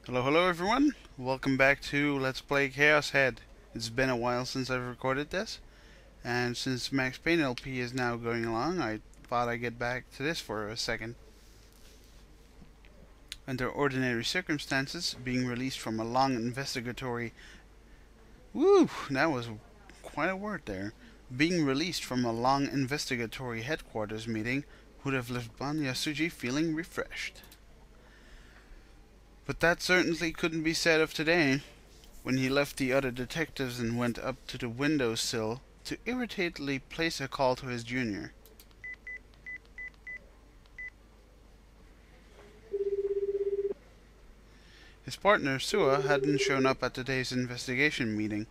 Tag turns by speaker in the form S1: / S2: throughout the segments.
S1: Hello, hello everyone. Welcome back to Let's Play Chaos Head. It's been a while since I've recorded this, and since Max Payne LP is now going along, I thought I'd get back to this for a second. Under ordinary circumstances, being released from a long investigatory... Woo! That was quite a word there. Being released from a long investigatory headquarters meeting would have left Ban Yasuji feeling refreshed. But that certainly couldn't be said of today, when he left the other detectives and went up to the windowsill to irritatedly place a call to his junior. His partner, Sua, hadn't shown up at today's investigation meeting.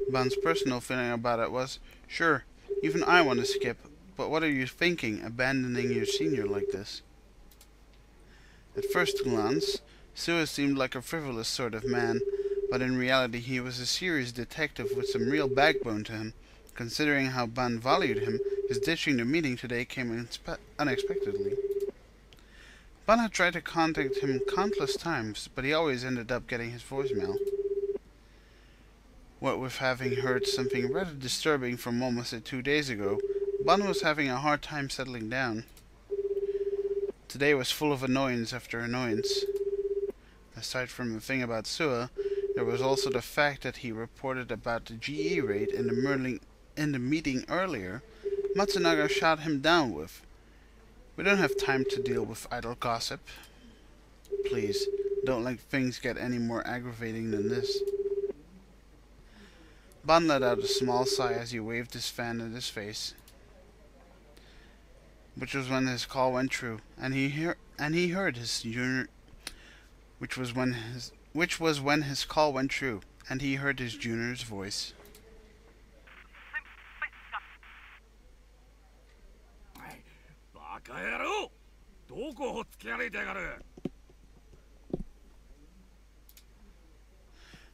S1: Ban's personal feeling about it was, sure, even I want to skip, but what are you thinking, abandoning your senior like this? At first glance, Sua seemed like a frivolous sort of man, but in reality he was a serious detective with some real backbone to him. Considering how Ban valued him, his ditching the meeting today came unexpectedly. Ban had tried to contact him countless times, but he always ended up getting his voicemail. What with having heard something rather disturbing from almost 2 days ago, Ban was having a hard time settling down. Today was full of annoyance after annoyance. Aside from the thing about Sua, there was also the fact that he reported about the GE raid in the meeting earlier. Matsunaga shot him down with. We don't have time to deal with idle gossip. Please, don't let things get any more aggravating than this. Ban let out a small sigh as he waved his fan at his face. Which was when his call went through, and he heard his junior... Which was when his call went through, and he heard his junior's voice.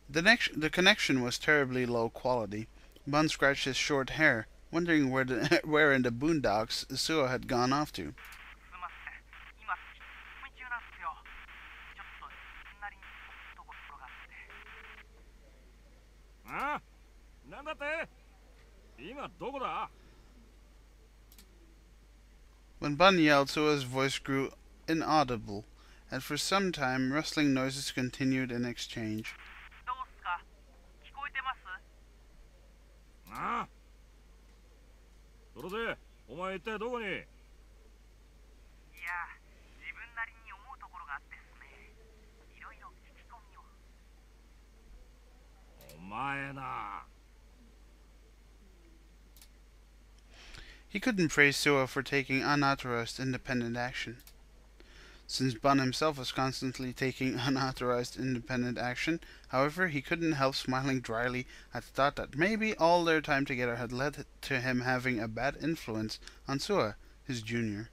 S1: The connection was terribly low quality. Ban scratched his short hair, wondering where in the boondocks Sua had gone off to. When Ban yelled, Sua's voice grew inaudible, and for some time rustling noises continued in exchange. He couldn't praise Sua for taking unauthorized independent action. Since Ban himself was constantly taking unauthorized independent action, however, he couldn't help smiling dryly at the thought that maybe all their time together had led to him having a bad influence on Sua, his junior.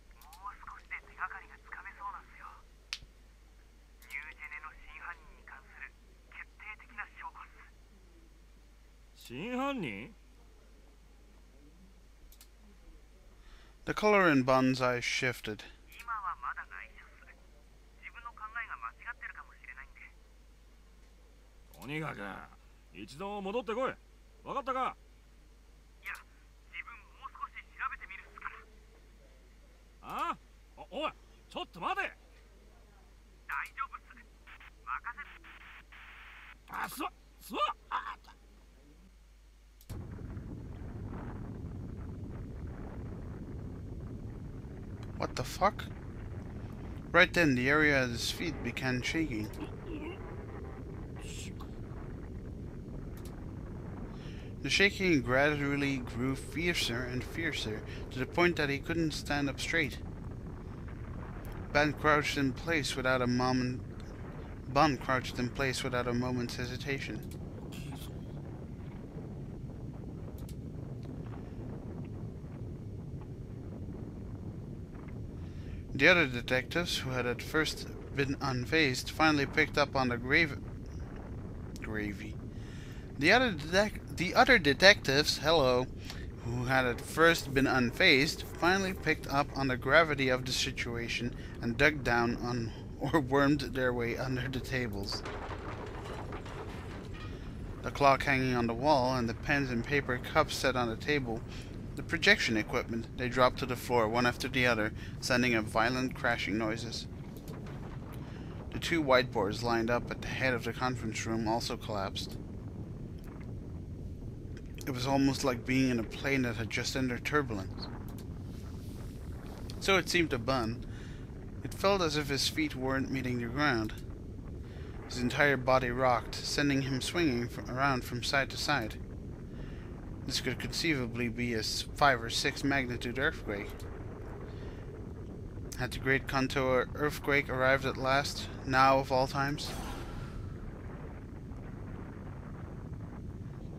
S1: The color in Ban's eyes shifted. What the fuck? Right then, the area at his feet began shaking. The shaking gradually grew fiercer and fiercer, to the point that he couldn't stand up straight. Ban crouched in place without a moment's hesitation. The other detectives, who had at first been unfazed, finally picked up on the gravy. The other detectives, who had at first been unfazed, finally picked up on the gravity of the situation and dug down on or wormed their way under the tables. The clock hanging on the wall, and the pens and paper cups set on the table, the projection equipment, they dropped to the floor one after the other, sending up violent crashing noises. The two whiteboards lined up at the head of the conference room also collapsed. It was almost like being in a plane that had just entered turbulence. So it seemed to Bun. It felt as if his feet weren't meeting the ground. His entire body rocked, sending him swinging around from side to side. This could conceivably be a 5 or 6 magnitude earthquake. Had the Great Kanto earthquake arrived at last, now of all times?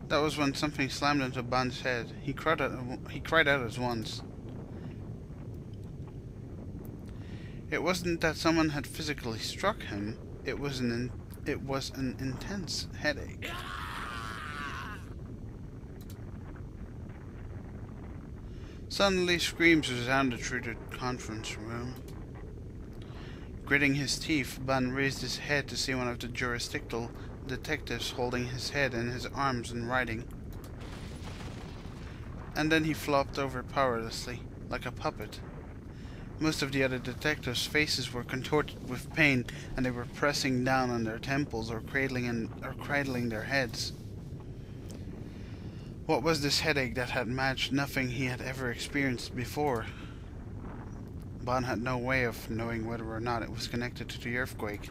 S1: That was when something slammed into Bun's head. He cried out at once. It wasn't that someone had physically struck him. It was an intense headache. Suddenly, screams resounded through the conference room. Gritting his teeth, Bun raised his head to see one of the jurisdictional detectives holding his head in his arms and writing. And then he flopped over powerlessly, like a puppet. Most of the other detectives' faces were contorted with pain, and they were pressing down on their temples or cradling their heads. What was this headache that had matched nothing he had ever experienced before? Bun had no way of knowing whether or not it was connected to the earthquake.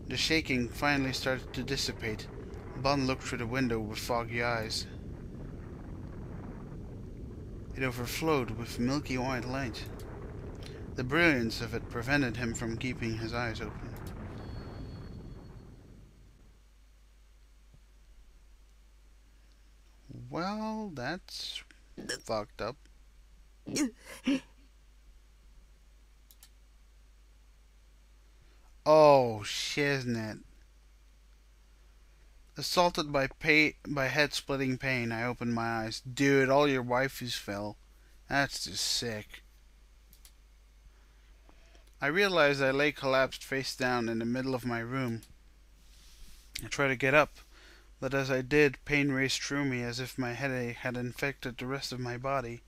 S1: The shaking finally started to dissipate. Bun looked through the window with foggy eyes. It overflowed with milky white light. The brilliance of it prevented him from keeping his eyes open. Well, that's fucked up. Oh, shiznit. Assaulted by head-splitting pain, I opened my eyes. Dude, all your waifus fell. That's just sick. I realized I lay collapsed face down in the middle of my room. I tried to get up, but as I did, pain raced through me as if my headache had infected the rest of my body,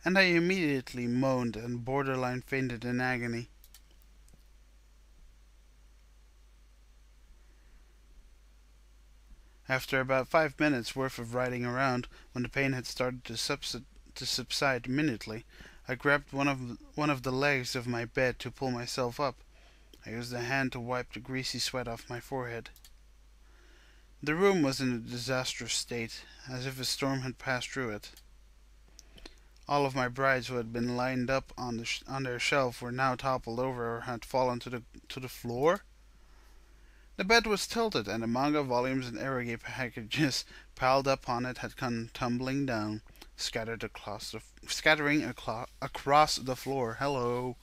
S1: and I immediately moaned and borderline fainted in agony. After about 5 minutes worth of riding around, when the pain had started to subside minutely, I grabbed one of the legs of my bed to pull myself up. I used a hand to wipe the greasy sweat off my forehead. The room was in a disastrous state, as if a storm had passed through it. All of my brides who had been lined up on their shelf were now toppled over or had fallen to the floor. The bed was tilted, and the manga volumes and eroge packages piled up on it had come tumbling down, scattering across the floor. Hello.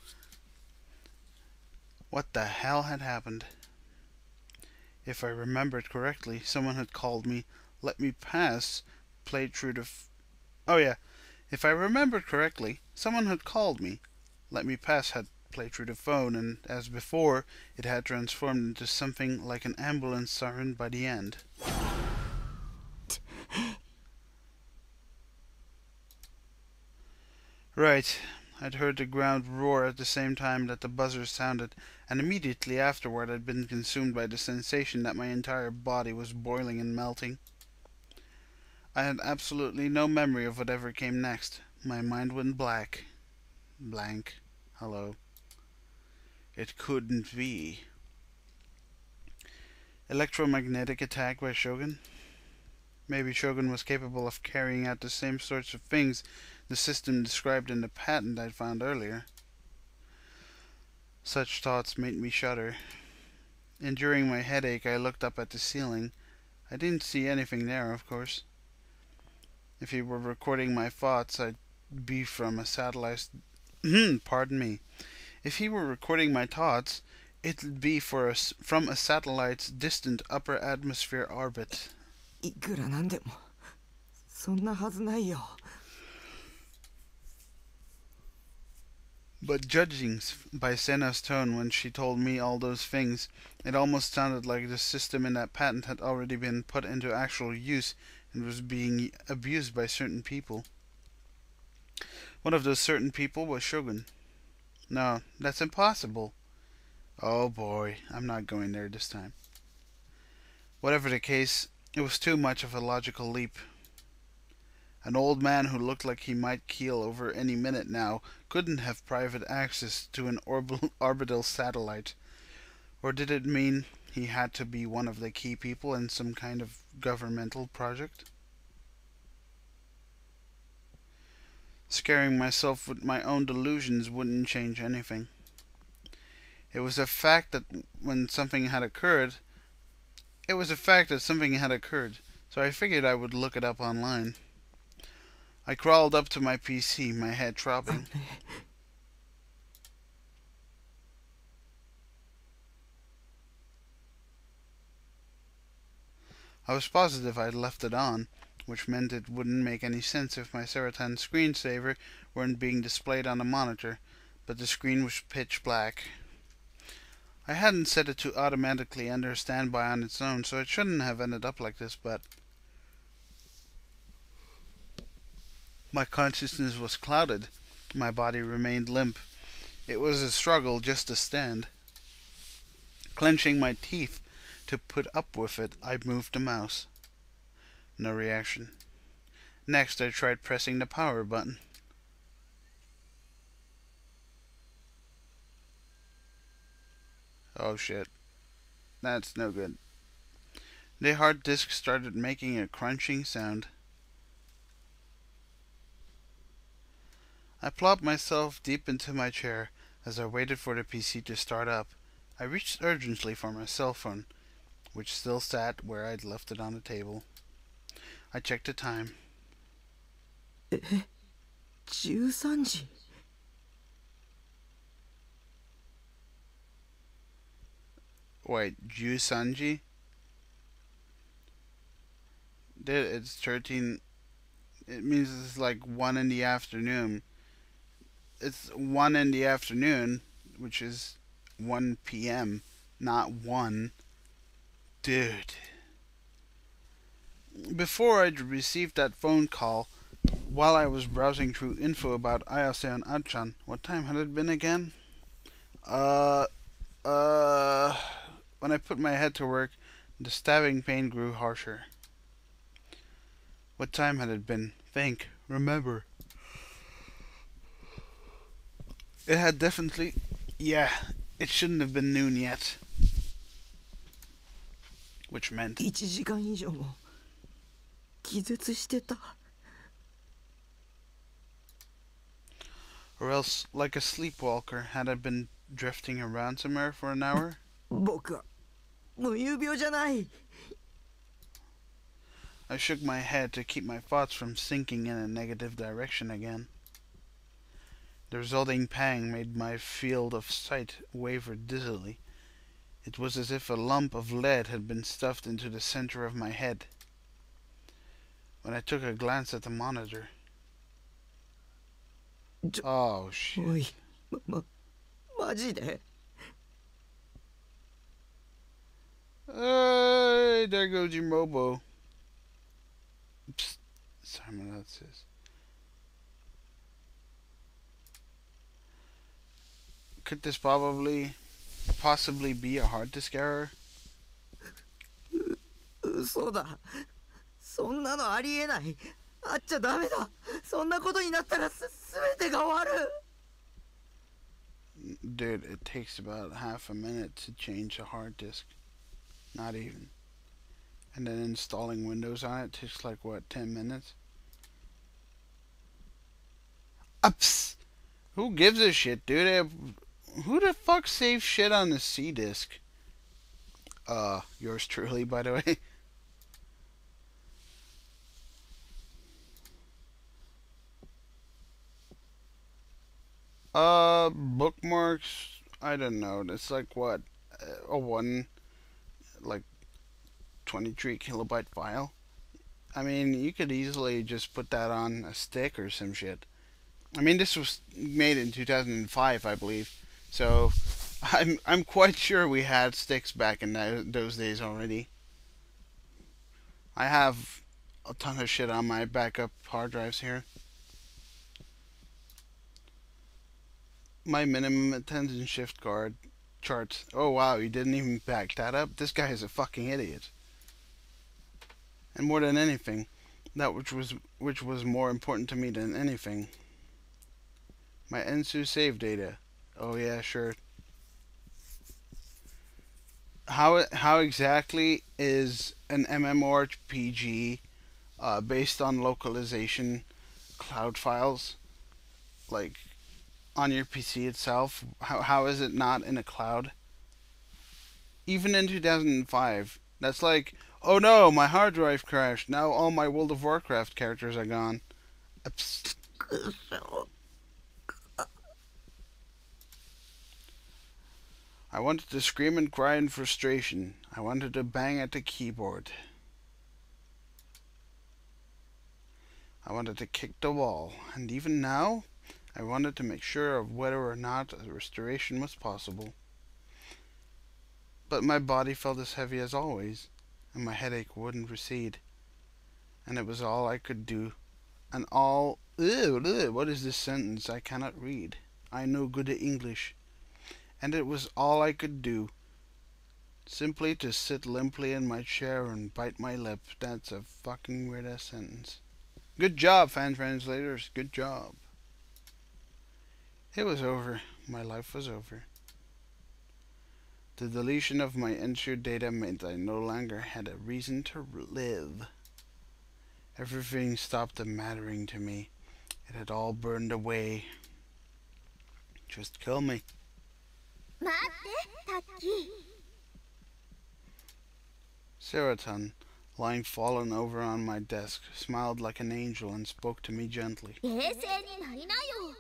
S1: What the hell had happened? If I remembered correctly, someone had called me, "Let me pass," played through the... Oh yeah. If I remembered correctly, someone had called me. "Let me pass" had played through the phone, and as before, it had transformed into something like an ambulance siren by the end. Right. I'd heard the ground roar at the same time that the buzzer sounded, and immediately afterward I'd been consumed by the sensation that my entire body was boiling and melting. I had absolutely no memory of whatever came next. My mind went blank. Hello. It couldn't be. Electromagnetic attack by Shogun? Maybe Shogun was capable of carrying out the same sorts of things the system described in the patent I'd found earlier. Such thoughts made me shudder. Enduring my headache, I looked up at the ceiling. I didn't see anything there, of course. If he were recording my thoughts, I'd be from a satellite... Pardon me. If he were recording my thoughts, it'd be from a satellite's distant upper atmosphere orbit.
S2: いくらなんでもそんなはずないよ。
S1: But judging by Senna's tone when she told me all those things, it almost sounded like the system in that patent had already been put into actual use and was being abused by certain people. One of those certain people was Shogun. No, that's impossible. Oh boy, I'm not going there this time. Whatever the case, it was too much of a logical leap. An old man who looked like he might keel over any minute now couldn't have private access to an orbital satellite. Or did it mean he had to be one of the key people in some kind of governmental project? Scaring myself with my own delusions wouldn't change anything. It was a fact that something had occurred, so I figured I would look it up online. I crawled up to my PC, my head throbbing. I was positive I'd left it on, which meant it wouldn't make any sense if my Seritan screensaver weren't being displayed on the monitor, but the screen was pitch black. I hadn't set it to automatically enter standby on its own, so it shouldn't have ended up like this, but my consciousness was clouded. My body remained limp. It was a struggle just to stand. Clenching my teeth to put up with it, I moved the mouse. No reaction. Next, I tried pressing the power button. Oh shit. That's no good. The hard disk started making a crunching sound. I plopped myself deep into my chair as I waited for the PC to start up. I reached urgently for my cell phone, which still sat where I'd left it on the table. I checked the time.
S2: 13時
S1: Wait, Jusanji? Dude, it's 13. It means it's like 1 in the afternoon. It's 1 in the afternoon, which is 1 p.m., not 1. Dude. Before I'd received that phone call, while I was browsing through info about Ayase and Achan, what time had it been again? When I put my head to work, the stabbing pain grew harsher. What time had it been? Think. Remember. It had definitely... Yeah, it shouldn't have been noon yet. Which meant...
S2: 1時間以上も気絶してた
S1: Or else, like a sleepwalker, had I been drifting around somewhere for an hour?
S2: 僕は無遊病じゃない
S1: I shook my head to keep my thoughts from sinking in a negative direction again. The resulting pang made my field of sight waver dizzily. It was as if a lump of lead had been stuffed into the center of my head. When I took a glance at the monitor... Oh, shit.
S2: おいマジで
S1: Hey, there goes your Mobo. Psst, Simon, that's his. Could this possibly be a hard disk error?
S2: 嘘だそんなのありえないあっちゃダメだそんなことになったら全てが終わる
S1: Dude, it takes about half a minute to change a hard disk. Not even. And then installing Windows on it takes like, what, 10 minutes? Ups! Who gives a shit, dude? Who the fuck saves shit on the C disk? Yours truly, by the way. Bookmarks, I don't know. It's like what? A one, like 23 kilobyte file. I mean, you could easily just put that on a stick or some shit. I mean, this was made in 2005, I believe. So I'm quite sure we had sticks back in those days already. I have a ton of shit on my backup hard drives here. My minimum attendance shift guard charts. Oh wow, you didn't even back that up? This guy is a fucking idiot. And more than anything, that which was more important to me than anything. My NSU save data. Oh yeah, sure. How exactly is an MMORPG based on localization cloud files, like on your PC itself? How is it not in a cloud? Even in 2005, that's like, oh no, my hard drive crashed. Now all my World of Warcraft characters are gone. Oops.
S2: くそ。
S1: I wanted to scream and cry in frustration. I wanted to bang at the keyboard. I wanted to kick the wall. And even now, I wanted to make sure of whether or not a restoration was possible. But my body felt as heavy as always, and my headache wouldn't recede. And it was all I could do. And all... Ew, what is this sentence? I cannot read. I know good English. And it was all I could do. Simply to sit limply in my chair and bite my lip. That's a fucking weird ass sentence. Good job, fan translators. Good job. It was over. My life was over. The deletion of my insured data meant I no longer had a reason to live. Everything stopped mattering to me. It had all burned away. Just kill me.
S3: 待ってタッキー
S1: Seraton, lying fallen over on my desk, smiled like an angel and spoke to me gently.
S3: 冷静になりなよ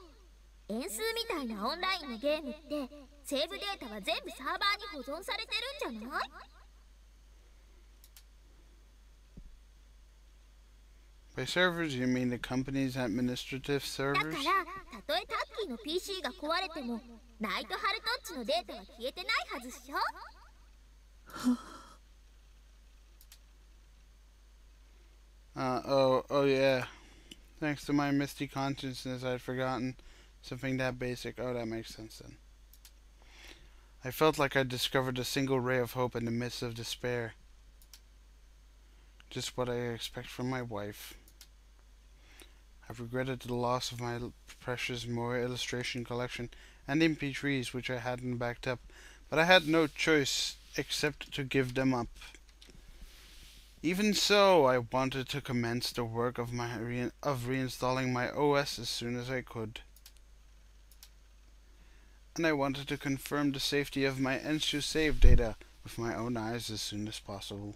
S3: 円数みたいなオンラインのゲームってセーブデータは全部サーバーに保存されてるんじゃない
S1: By servers, you mean the company's administrative
S3: だから
S1: servers?
S3: たとえタッキーの PC が壊れてもナイトハルトッチのデータは消えてないはずっしょ
S1: Oh yeah. Thanks to my misty consciousness, I'd forgotten something that basic. Oh, that makes sense then. I felt like I'd discovered a single ray of hope in the midst of despair. Just what I expect from my wife. I've regretted the loss of my precious Moe illustration collection and MP3s which I hadn't backed up, but I had no choice except to give them up. Even so, I wanted to commence the work of reinstalling my OS as soon as I could. And I wanted to confirm the safety of my NSU save data with my own eyes as soon as possible.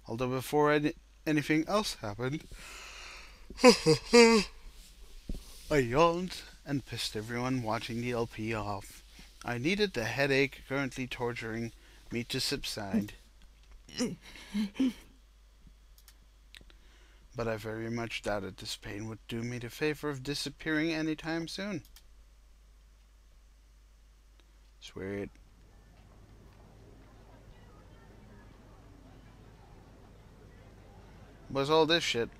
S1: Although before anything else happened, I yawned and pissed everyone watching the LP off. I needed the headache currently torturing me to subside. But I very much doubted this pain would do me the favor of disappearing anytime soon. Sweet. What's all this shit?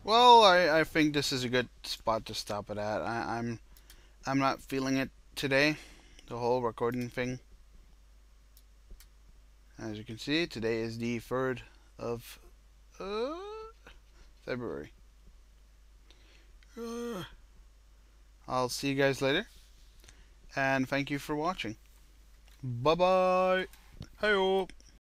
S1: Well, I think this is a good spot to stop it at. I'm not feeling it today, the whole recording thing. As you can see, today is the 3rd of February. I'll see you guys later, and thank you for watching. Bye bye. Hey-o.